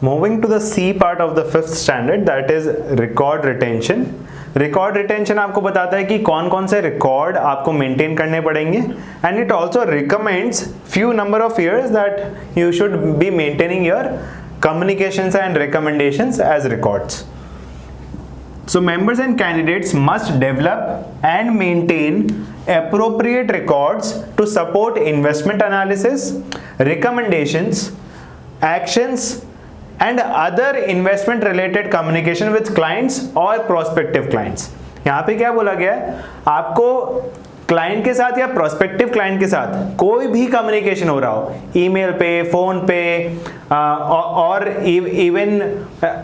Moving to the C part of the fifth standard, that is record retention. Record retention आपको बताता है कि कौन कौन से रिकॉर्ड आपको मेंटेन करने पड़ेंगे, and it also recommends few number of years that you should be maintaining your communications and recommendations as records. So members and candidates must develop and maintain appropriate records to support investment analysis, recommendations, actions and other investment related communication with clients or prospective clients. यहाँ पे क्या बोला गया है, आपको client के साथ या प्रोस्पेक्टिव क्लाइंट के साथ कोई भी कम्युनिकेशन हो रहा हो, ईमेल पे, फोन पे और even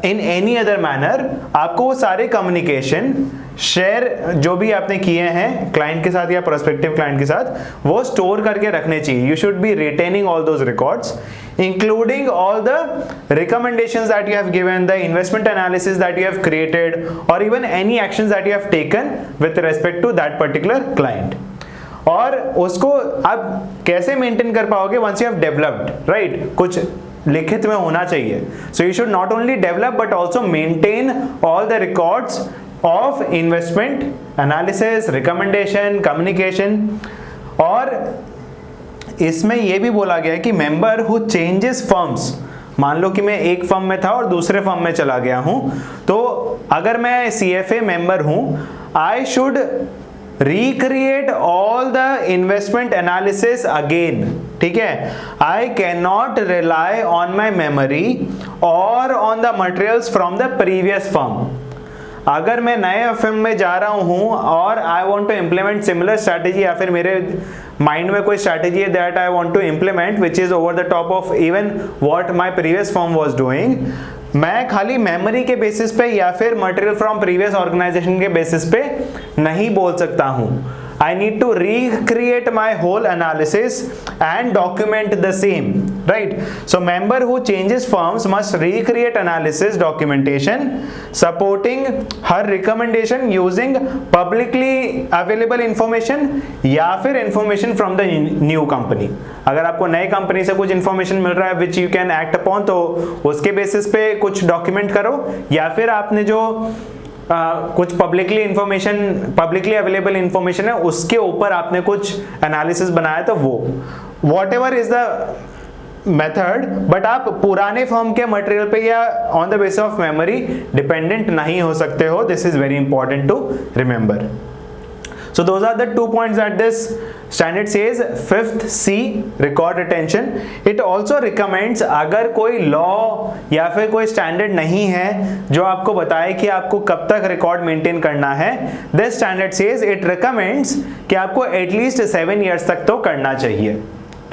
in any other manner, आपको वो सारे कम्युनिकेशन शेयर जो भी आपने किए हैं क्लाइंट के साथ या प्रोस्पेक्टिव क्लाइंट के साथ, वो स्टोर करके रखने चाहिए. You should be retaining all those records, including all the recommendations that you have given, the investment analysis that you have created, or even any actions that you have taken with respect to that particular client. और उसको आप कैसे maintain कर पाओगे? once you have developed, right? कुछ लिखित में होना चाहिए. So you should not only develop but also maintain all the records of investment analysis, recommendation, communication. और इसमें यह भी बोला गया है कि मेंबर हु चेंजेस फर्म्स, मान लो कि मैं एक फर्म में था और दूसरे फर्म में चला गया हूं, तो अगर मैं CFA मेंबर हूं, I should recreate all the investment analysis again. ठीक है, I cannot rely on my memory or on the materials from the previous firm. अगर मैं नए फर्म में जा रहा हूं और I want to implement similar strategy, या फिर मेरे माइंड में कोई स्ट्रैटेजी है that I want to implement which is over the top of even what my previous firm was doing, मैं खाली मेमोरी के बेसिस पे या फिर मटेरियल फ्रॉम प्रीवियस ऑर्गेनाइजेशन के बेसिस पे नहीं बोल सकता हूं. I need to recreate my whole analysis and document the same, right? So member who changes firms must recreate analysis documentation supporting her recommendation using publicly available information या फिर information from the new company. अगर आपको नए company से कुछ information मिल रहा है which you can act upon, तो उसके बेसिस पे कुछ डॉक्यूमेंट करो, या फिर आपने जो कुछ पब्लिकली अवेलेबल इंफॉर्मेशन है उसके ऊपर आपने कुछ एनालिसिस बनाया, तो वो whatever is the method, but आप पुराने फॉर्म के मटेरियल पे या on the basis of memory dependent नहीं हो सकते हो. This is very important to remember. So those are the 2 points that this standard says. Fifth C, record retention. It also recommends, अगर कोई law या फिर कोई standard नहीं है जो आपको बताए कि आपको कब तक record maintain करना है, this standard says it recommends कि आपको at least 7 years तक तो करना चाहिए.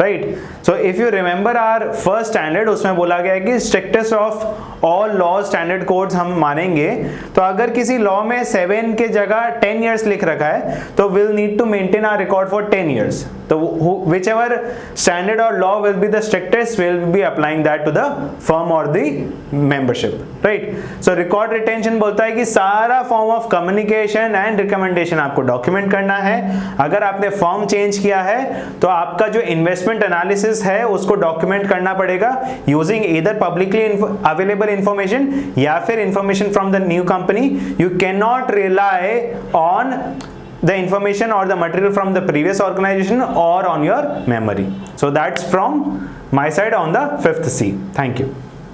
Right? So if you remember our first standard, उसमें बोला गया है कि strictest of all laws standard codes हम मानेंगे, तो अगर किसी law में 7 के जगह 10 years लिख रखा है, तो we'll need to maintain our record for 10 years. तो whichever standard or law will be the strictest, we'll be applying that to the firm or the membership. Right? So record retention बोलता है कि सारा form of communication and recommendation आपको document करना है. अगर आपने firm change किया है, तो आपका जो investment analysis है उसको document करना पड़ेगा using either publicly available information या फिर information from the new company. You cannot rely on the information or the material from the previous organization or on your memory. So that's from my side on the 5th C. Thank you.